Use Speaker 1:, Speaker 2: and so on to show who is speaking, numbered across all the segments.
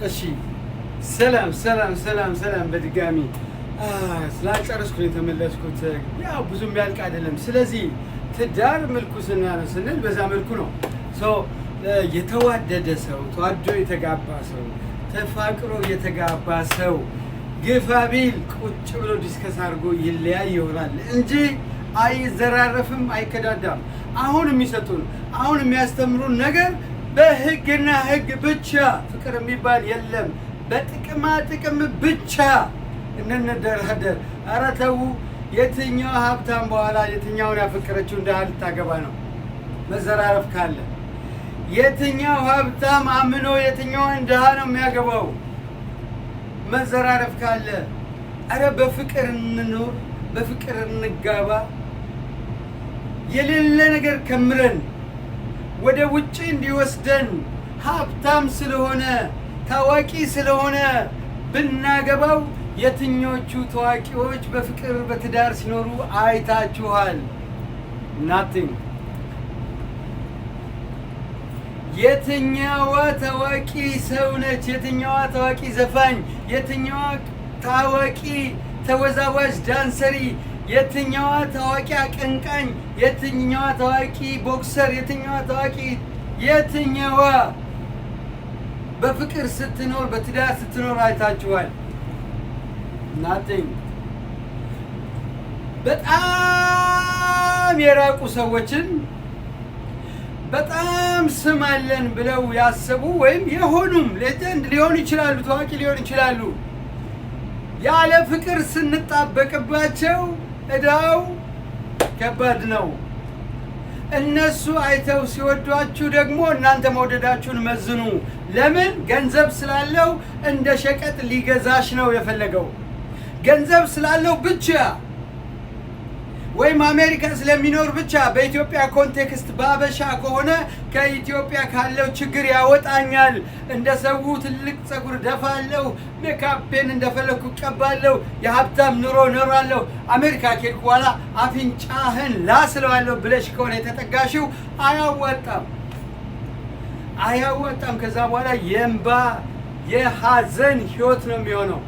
Speaker 1: እሺ ሰላም በድጋሚ ስላልጨረስኩ የተመለስኩት ያው ብዙም ያልቅ አይደለም። ስለዚህ ትዳር ምልኩስና ነው ስንል በዛ መልኩ ነው። የተዋደደ ሰው ተዋዶ የተጋባ ሰው ተፋቅሮ የተጋባ ሰው ግፋ ቢል ቁጭ ብሎ ዲስከስ አድርጎ ይለያይ ይሆናል እንጂ አይዘራረፍም፣ አይከዳዳም። አሁን የሚሰጡን አሁን የሚያስተምሩን ነገር በህግና ህግ ብቻ ፍቅር የሚባል የለም። በጥቅማ ጥቅም ብቻ እንደራደር። ኧረ ተው። የትኛው ሀብታም በኋላ የትኛውን ያፈቀረችው እንደሃ ልታገባ ነው? መዘራረፍ ካለ የትኛው ሀብታም አምኖ የትኛውን እንደሃ ነው የሚያገባው? መዘራረፍ ካለ ኧረ በፍቅር እንኖር፣ በፍቅር እንጋባ። የሌለ ነገር ከምረን ወደ ውጪ እንዲወስደን ሀብታም ስለሆነ ታዋቂ ስለሆነ ብናገባው የትኞቹ ታዋቂዎች በፍቅር በትዳር ሲኖሩ አይታችኋል? ናቲንግ። የትኛዋ ታዋቂ ሰው ነች? የትኛዋ ታዋቂ ዘፋኝ? የትኛዋ ታዋቂ ተወዛዋዥ ዳንሰሪ? የትኛዋ ታዋቂ አቀንቃኝ? የትኛዋ ታዋቂ ቦክሰር? የትኛዋ ታዋቂ የትኛዋ በፍቅር ስትኖር በትዳር ስትኖር አይታችኋል? ናቲንግ። በጣም የራቁ ሰዎችን በጣም ስም አለን ብለው ያሰቡ ወይም የሆኑም ሌጀንድ ሊሆኑ ይችላሉ፣ ታዋቂ ሊሆኑ ይችላሉ። ያለ ፍቅር ስንጣበቅባቸው እዳው ከባድ ነው። እነሱ አይተው ሲወዷችሁ ደግሞ እናንተ መውደዳችሁን መዝኑ። ለምን? ገንዘብ ስላለው እንደ ሸቀጥ ሊገዛሽ ነው የፈለገው። ገንዘብ ስላለው ብቻ ወይም አሜሪካ ስለሚኖር ብቻ በኢትዮጵያ ኮንቴክስት ባበሻ ከሆነ ከኢትዮጵያ ካለው ችግር ያወጣኛል፣ እንደ ሰው ትልቅ ጸጉር ደፋለሁ፣ ሜካፔን እንደፈለኩ ቀባለሁ፣ የሀብታም ኑሮ እኖራለሁ፣ አሜሪካ ከሄድኩ በኋላ አፍንጫህን ላስለዋለሁ ብለሽ ከሆነ የተጠጋሽው አያዋጣም። ከዛ በኋላ የእንባ የሀዘን ህይወት ነው የሚሆነው።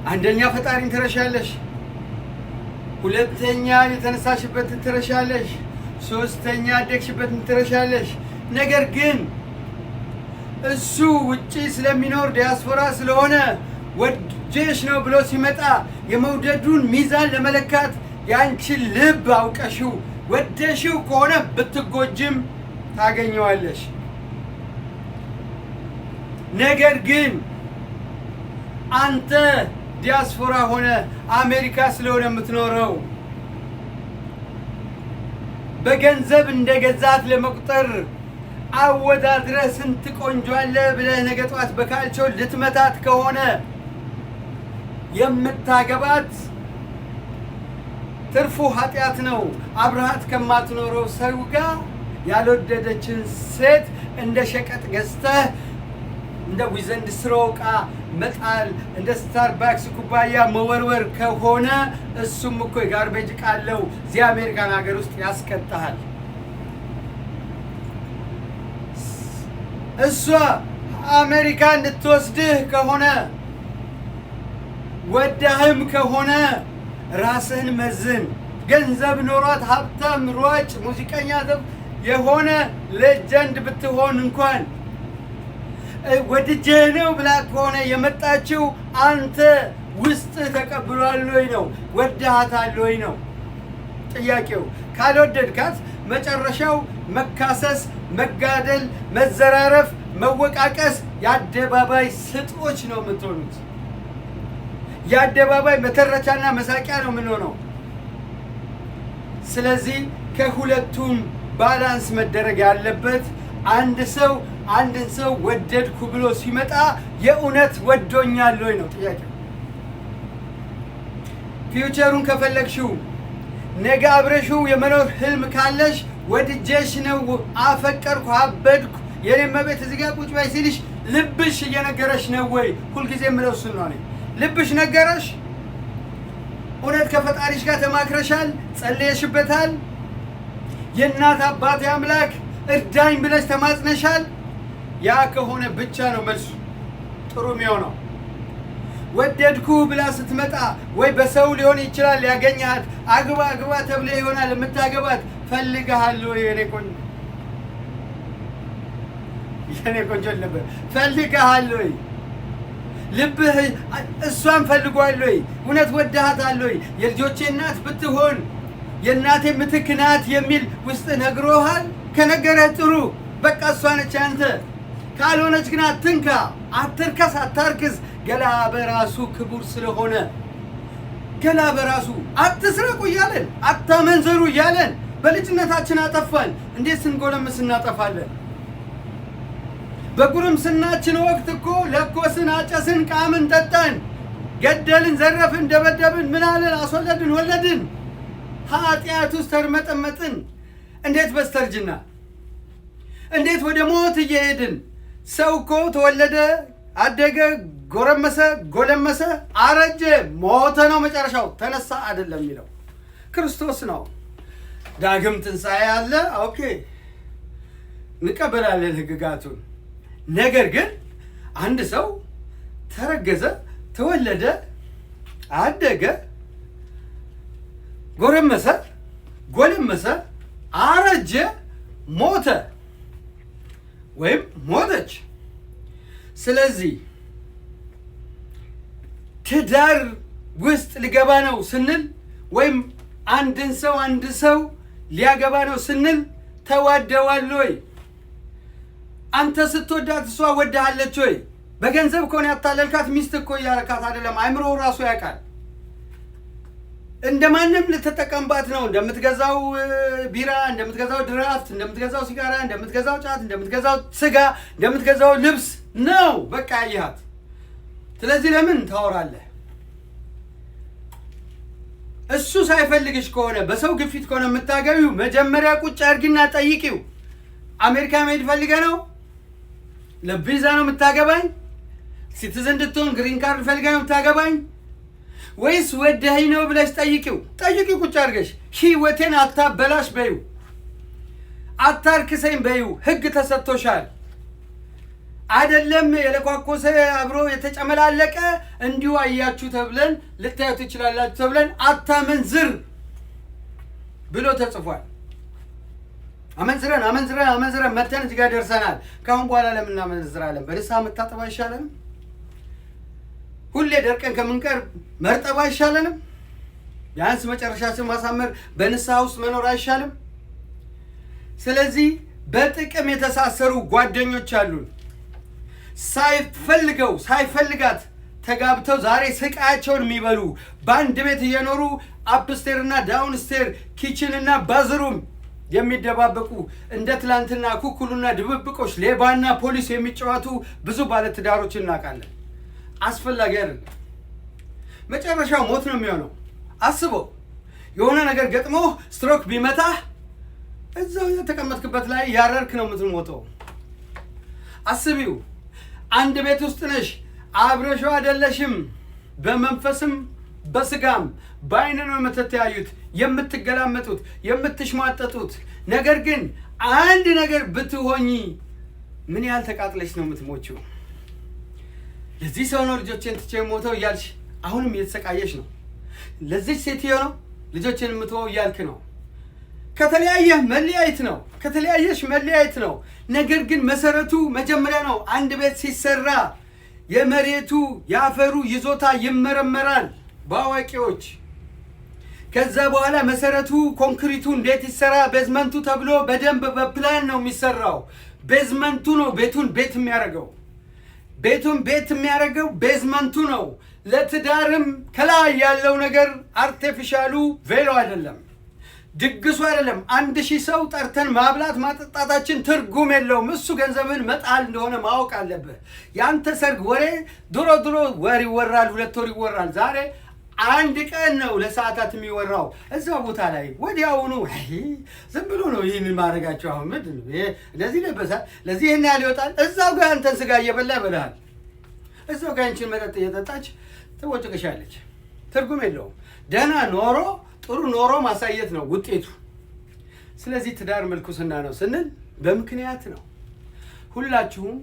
Speaker 1: አንደኛ ፈጣሪን ትረሻለሽ፣ ሁለተኛ የተነሳሽበትን ትረሻለሽ፣ ሶስተኛ ያደግሽበትን ትረሻለሽ። ነገር ግን እሱ ውጪ ስለሚኖር ዲያስፖራ ስለሆነ ወጀሽ ነው ብሎ ሲመጣ የመውደዱን ሚዛን ለመለካት ያንቺን ልብ አውቀሽው ወደሽው ከሆነ ብትጎጅም ታገኘዋለሽ። ነገር ግን አንተ ዲያስፖራ ሆነ አሜሪካ ስለሆነ የምትኖረው በገንዘብ እንደገዛት ለመቁጠር አወዳድረህ ስንት ቆንጆ አለ ብለህ ነገ ጠዋት በካልቾ ልትመታት ከሆነ የምታገባት ትርፉ ኃጢአት ነው። አብረሃት ከማትኖረው ሰው ጋር ያልወደደችን ሴት እንደ ሸቀጥ ገዝተህ እንደ ዊዘንድ ስሮቃ መጣል፣ እንደ ስታርባክስ ኩባያ መወርወር ከሆነ እሱም እኮ የጋርቤጅ ቃለው እዚህ አሜሪካን ሀገር ውስጥ ያስቀጣሃል። እሷ አሜሪካ እንድትወስድህ ከሆነ ወዳህም ከሆነ ራስህን መዝን። ገንዘብ ኖሯት ሀብታም ሯጭ ሙዚቀኛ የሆነ ሌጀንድ ብትሆን እንኳን ወድጄ ነው ብላ ከሆነ የመጣችው አንተ ውስጥ ተቀብሏል ወይ ነው? ወድሃታል ወይ ነው ጥያቄው። ካልወደድካት መጨረሻው መካሰስ፣ መጋደል፣ መዘራረፍ፣ መወቃቀስ፣ የአደባባይ ስጦች ነው የምትሆኑት። የአደባባይ መተረቻና መሳቂያ ነው የምንሆነው። ስለዚህ ከሁለቱም ባላንስ መደረግ ያለበት አንድን ሰው ወደድኩ ብሎ ሲመጣ የእውነት ወዶኛል ወይ ነው ጥያቄው። ፊውቸሩን ከፈለግሽው ነገ አብረሽው የመኖር ህልም ካለሽ ወድጄሽ ነው፣ አፈቀርኩ፣ አበድኩ፣ የኔም መቤት እዚህ ጋር ቁጭ በይ ሲልሽ ልብሽ እየነገረሽ ነው ወይ? ሁልጊዜ የምለው እሱን ነው። ልብሽ ነገረሽ? እውነት ከፈጣሪሽ ጋር ተማክረሻል? ጸልየሽበታል? የእናት አባቴ አምላክ እርዳኝ ብለሽ ተማጽነሻል? ያ ከሆነ ብቻ ነው መልሱ ጥሩ የሚሆነው። ወደድኩ ብላ ስትመጣ ወይ በሰው ሊሆን ይችላል ያገኛት፣ አግባ አግባ ተብለ ይሆናል የምታገባት። ፈልገሃለሁ የኔ ቆንጆ ነበር። ፈልገሃለሁ ልብህ እሷን ፈልጓለሁ። እውነት ወደሃታለሁ። የልጆቼ እናት ብትሆን የእናቴ ምትክ ናት የሚል ውስጥ ነግሮሃል። ከነገረህ ጥሩ፣ በቃ እሷ ነች አንተ። ካልሆነች ግን አትንካ፣ አትርከስ፣ አታርክስ። ገላ በራሱ ክቡር ስለሆነ ገላ በራሱ አትስረቁ እያለን አታመንዘሩ እያለን በልጅነታችን አጠፋን። እንዴት ስንጎለምስ እናጠፋለን? በጉርምስናችን ወቅት እኮ ለኮስን፣ አጨስን፣ ቃምን፣ ጠጣን፣ ገደልን፣ ዘረፍን፣ ደበደብን፣ ምናልን፣ አስወለድን፣ ወለድን፣ ኃጢአት ውስጥ ተርመጠመጥን። እንዴት በስተርጅና እንዴት ወደ ሞት እየሄድን። ሰው እኮ ተወለደ፣ አደገ፣ ጎረመሰ፣ ጎለመሰ፣ አረጀ፣ ሞተ ነው መጨረሻው። ተነሳ አይደለም የሚለው ክርስቶስ ነው። ዳግም ትንሣኤ አለ። ኦኬ እንቀበላለን ህግጋቱን። ነገር ግን አንድ ሰው ተረገዘ፣ ተወለደ፣ አደገ፣ ጎረመሰ፣ ጎለመሰ፣ አረጀ፣ ሞተ ወይም ሞተች። ስለዚህ ትዳር ውስጥ ሊገባ ነው ስንል ወይም አንድ ሰው ሊያገባ ነው ስንል ተዋደዋል ወይ? አንተ ስትወዳት እሷ ወዳሃለች ወይ? በገንዘብ ከሆነ ያታለልካት ሚስት እኮ እያረካት አይደለም። አይምሮ ራሱ ያውቃል። እንደማንም ልትጠቀምባት ነው። እንደምትገዛው ቢራ፣ እንደምትገዛው ድራፍት፣ እንደምትገዛው ሲጋራ፣ እንደምትገዛው ጫት፣ እንደምትገዛው ስጋ፣ እንደምትገዛው ልብስ ነው በቃ ያያት። ስለዚህ ለምን ታወራለህ? እሱ ሳይፈልግሽ ከሆነ በሰው ግፊት ከሆነ የምታገቢው መጀመሪያ ቁጭ አድርጊና ጠይቂው። አሜሪካ መሄድ ፈልገህ ነው? ለቪዛ ነው የምታገባኝ? ሲቲዝን እንድትሆን ግሪን ካርድ ፈልገህ ነው የምታገባኝ? ወይስ ወደኸኝ ነው ብለሽ ጠይቂው። ጠይቂው ቁጭ አድርገሽ። ህይወቴን አታበላሽ በይው፣ አታርክሰኝ በይው። ህግ ተሰጥቶሻል አይደለም? የለኳኮሰ አብሮ የተጨመላለቀ እንዲሁ አያችሁ ተብለን ልታዩ ትችላላችሁ ተብለን አታመንዝር ብሎ ተጽፏል። አመንዝረን መተን እዚህ ጋር ደርሰናል። ካሁን በኋላ ለምን እናመንዝራለን? በንስሐ መታጠብ አይሻለንም? ሁሌ ደርቀን ከምንቀር መርጠብ አይሻለንም? ቢያንስ መጨረሻችን ማሳመር በንስሐ ውስጥ መኖር አይሻልም? ስለዚህ በጥቅም የተሳሰሩ ጓደኞች አሉን። ሳይፈልጋት ተጋብተው ዛሬ ስቃያቸውን የሚበሉ በአንድ ቤት እየኖሩ አፕስቴርና ዳውንስቴር ኪችንና ባዝሩም የሚደባበቁ እንደ ትላንትና ኩኩሉና ድብብቆች ሌባና ፖሊስ የሚጫወቱ ብዙ ባለትዳሮች እናውቃለን። አስፈላጊ አይደለም። መጨረሻው ሞት ነው የሚሆነው። አስበው፣ የሆነ ነገር ገጥሞ ስትሮክ ቢመታህ እዛው የተቀመጥክበት ላይ ያረርክ ነው የምትሞተው። አስቢው፣ አንድ ቤት ውስጥ ነሽ፣ አብረሽው አይደለሽም። በመንፈስም በስጋም በአይን ነው የምትተያዩት፣ የምትገላመጡት፣ የምትሽሟጠጡት። ነገር ግን አንድ ነገር ብትሆኚ ምን ያህል ተቃጥለሽ ነው የምትሞቺው? ለዚህ ሰው ነው ልጆችን ትቼ ሞተው እያልሽ አሁንም እየተሰቃየሽ ነው። ለዚህ ሴትዮ ነው ልጆችን የምትወው እያልክ ነው። ከተለያየህ መለያየት ነው። ነገር ግን መሰረቱ መጀመሪያ ነው። አንድ ቤት ሲሰራ የመሬቱ የአፈሩ ይዞታ ይመረመራል በአዋቂዎች። ከዛ በኋላ መሰረቱ ኮንክሪቱ እንዴት ይሰራ፣ ቤዝመንቱ ተብሎ በደንብ በፕላን ነው የሚሰራው። ቤዝመንቱ ነው ቤቱን ቤት የሚያደርገው። ቤቱን ቤት የሚያደርገው ቤዝመንቱ ነው። ለትዳርም ከላይ ያለው ነገር አርቲፊሻሉ ቬሎ አይደለም፣ ድግሱ አይደለም። 1000 ሰው ጠርተን ማብላት ማጠጣታችን ትርጉም የለውም። እሱ ገንዘብን መጣል እንደሆነ ማወቅ አለብህ። ያንተ ሰርግ ወሬ ድሮ ወር ይወራል፣ 2 ወር ይወራል። ዛሬ አንድ ቀን ነው ለሰዓታት የሚወራው እዛ ቦታ ላይ ወዲያውኑ ዝም ብሎ ነው ይህንን ማድረጋቸው። አሁን ምንድን ነው እንደዚህ ለበሳል፣ ለዚህ ይህን ያህል ይወጣል። እዛው ጋር አንተን ስጋ እየበላ ይበልሃል። እዛው ጋር አንቺን መጠጥ እየጠጣች ትወጭቅሻለች። ትርጉም የለውም። ደህና ኖሮ ጥሩ ኖሮ ማሳየት ነው ውጤቱ። ስለዚህ ትዳር ምልኩስና ነው ስንል በምክንያት ነው። ሁላችሁም